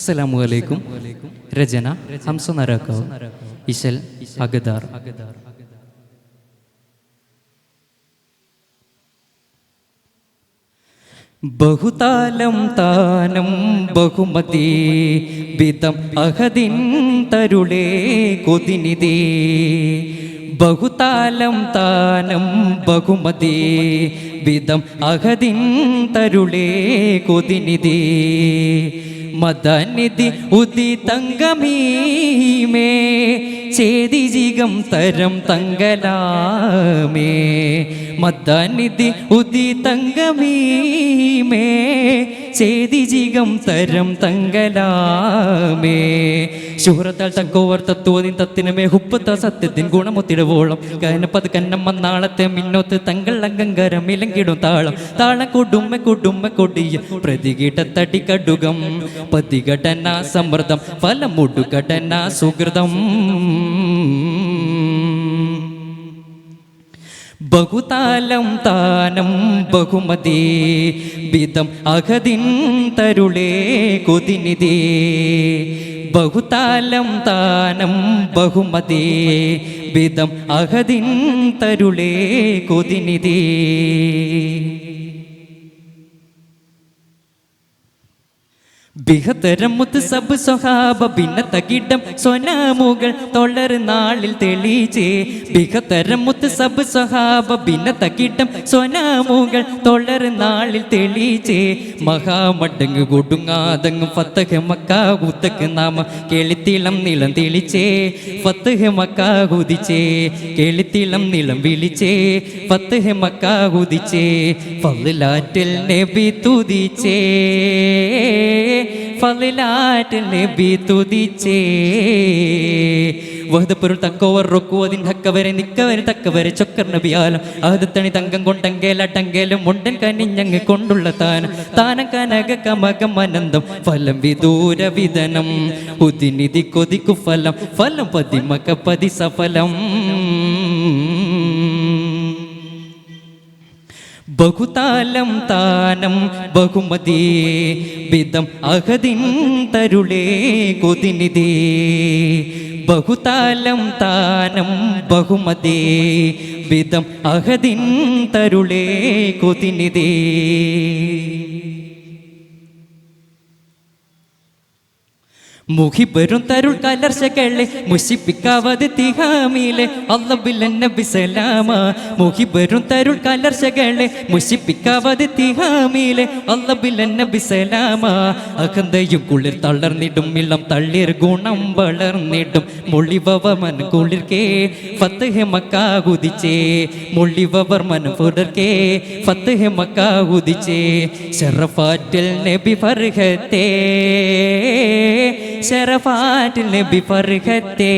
അസ്സലാമു അലൈക്കും. രചന ഹംസ നരക്കാവ്, ഇശൽ അഗദാർ. ബഹുതാലം താനം ബഹുമതി ബിദം അഹദിൻ തരുളേ കൊതിനിധി. ബഹുതാലം താനം ബഹുമതി ബിദം അഹദിൻ തരുളേ കൊതിനിധി. മദനിധി ഉദിതംഗമീമേ ചേതിജികം തരം തങ്കലാമേ. മദനിധി ഉദിതംഗമീമേ ചേതിജികം തരം തങ്കലാമേ. ശുഹ്രത്താൽ തങ്കോവർ തത്വതിൻ തത്തിനുമേ ഹുപ്പത്ത സത്യത്തിൻ ഗുണമൊത്തിടവോളം കനപ്പത് കന്നം വന്നാളത്തെ മിന്നോത്ത് തങ്കൾ അംഗങ്കരം ഇലങ്കിടും താളം. താളം കൊടുമ്മ കൊടുമ്മ കൊടിയ പ്രതികീട്ടത്തടി കടുകം പതിഘടന സമൃദ്ധം ഫലമുടുഘടന സുഹൃതം. ബഹുതാലം താനം ബഹുമതി ബിദം അഹദിൻ തരുളേ കൊതിനിധി. ബഹുതാലം താനം ബഹുമതി ബിദം അഹദിൻ തരുളേ കൊതിനിധി. ബിഹതരം മുത്ത് സബ് സ്വഹാബ ഭിന്നതകിടം സൊനാമുകൾ തൊളർ നാളിൽ തെളിച്ചേ. ബിഹതരം മുത്ത് സബ് സ്വഹാബ ഭിന്നതകിടം സൊനാമുകൾ തൊളർ നാളിൽ തെളിച്ചേ. മഹാമടങ്ങ് കൊടുങ്ങാതങ്ങ് ഫത്തഹ് മക്ക ഉത്തക്ക് നാമ കേളിത്തിളം നിളം തെളിച്ചേ. ഫത്തഹ് മക്ക ഉദിച്ചേ കേളിത്തിളം നിളം വിളിച്ചേ. ഫത്തഹ് മക്ക ഉദിച്ചേ ഫളിലാറ്റിൽ നബി തുതിച്ചേ. ഫളിലാറ്റിൽ നബി തുതിച്ചേ. വഹദപ്പൊരുൾ തക്കോവർ റൊക്കുവതിൻ ഹക്കവരെ നിക്കവരെ തക്കവരെ ചൊക്കർ നബിയാലും അഹദത്തണി തങ്കം കൊണ്ടങ്കേലട്ടങ്കേലും മുണ്ടൻ കനിഞ്ഞങ്ങ് കൊണ്ടുള്ള താനം. താനം കനക കമകം അനന്തം ഫലം വിദൂര വിധനം ഉദിനിധി കൊതിക്കു ഫലം ഫലം പതിമക പതി സഫലം. ബഹുതാലം താനം ബഹുമതി ബിദം അഹദിൻ തരുളേ കൊതിനിധി. ബഹുതാലം താനം ബഹുമതി ബിദം അഹദിൻ തരുളേ കൊതിനിധി. മുഹിബരും തരുൾ കലർച്ചകളെ മുഷിപ്പിക്കാവത് തിഹാമിലെ അല്ലബില്ലൻ നബി സലാമ. മുഹിബരും തരുൾ കലർച്ചകളെ മുഷിപ്പിക്കാവത് തിഹാമിലെ അല്ലബില്ലൻ നബി സലാമ. അകന്തയും കുളിർ തളർന്നിടും ഇളം തള്ളിർ ഗുണം വളർന്നിടും മൊഴിവവർ മൻ കുളിർക്കേ ഫത്തഹ് മക്ക ഉദിച്ചേ. മൊഴിവവർ മൻ ഫുടർക്കേ ഫത്തഹ് മക്ക ഉദിച്ചേ. ശറഫാറ്റിൽ നബി ഫർഹത്തേ ശറഫാറ്റിൽ നബി ഫർഹത്തേ.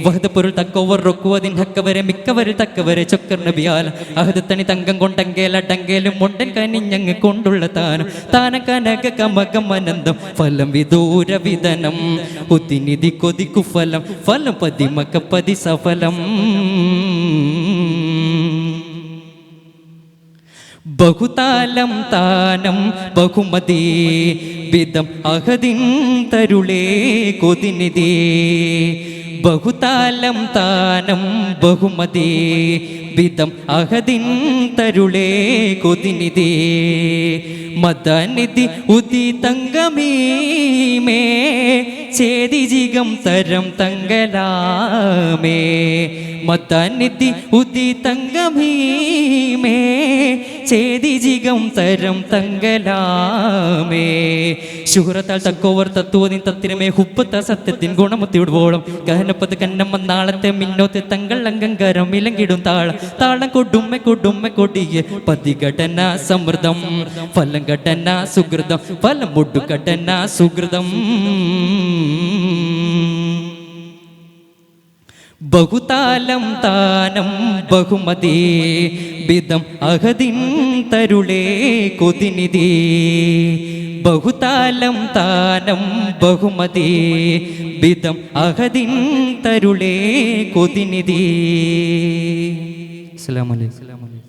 വഹദപ്പൊരുൾ തക്കോവർ റൊക്കുവതിൻ ഹക്കവരെ മിക്കവരെ തക്കവരെ ചൊക്കർ നബിയാൽ അഹദത്തണി തങ്കം കൊണ്ടങ്കേലടങ്കേലും മുണ്ടൻ കനിഞ്ഞങ്ങ് കൊണ്ടുള്ള താനം. താനം കനക കമകം അനന്തം ഫലം വിദൂര വിധനം ഉദിനിധി കൊതിക്കു ഫലം ഫലം പതിമക പതി സഫലം. ബഹുതാലം താനം ബഹുമതി ബിദം അഹദിൻ തരുളേ കൊതിനിധി. ബഹുതാലം താനം ബഹുമതി ബിദം അഹദിൻ തരുളേ കൊതിനിധി. മദനിധി ഉദിതംഗമീമേ ചേതിജികം തരം തങ്കലാമേ. മദനിധി ഉദിതംഗമീമേ ചേതിജികം തരം തങ്കലാമേ. ശുഹ്രത്താൽ തക്കോവർ തത്വതിൻ തത്തിനുമേ ഹുപ്പത്ത സത്യത്തിൻ ഗുണമൊത്തിടുവോളം കനപ്പത് കന്നം വന്നാളത്തെ മിന്നോത്ത് തങ്കൾ അംഗങ്കരം ഇലങ്കിടും താളം. താളം കൊടുമ്മ കൊടുമ്മ കൊടിയ പതിഘടന സമൃദ്ധം ഫലം ഘടന സുഹൃതം ഫലം മുടുഘടന സുഹൃതം. ബഹുതാലം താനം ബഹുമതി ബിദം അഹദിൻ തരുളേ കൊതിനിധി. ബഹുതാലം താനം ബഹുമതി ബിദം അഹദിൻ തരുളേ കൊതിനിധി. അസ്സലാമു അലൈക്കും.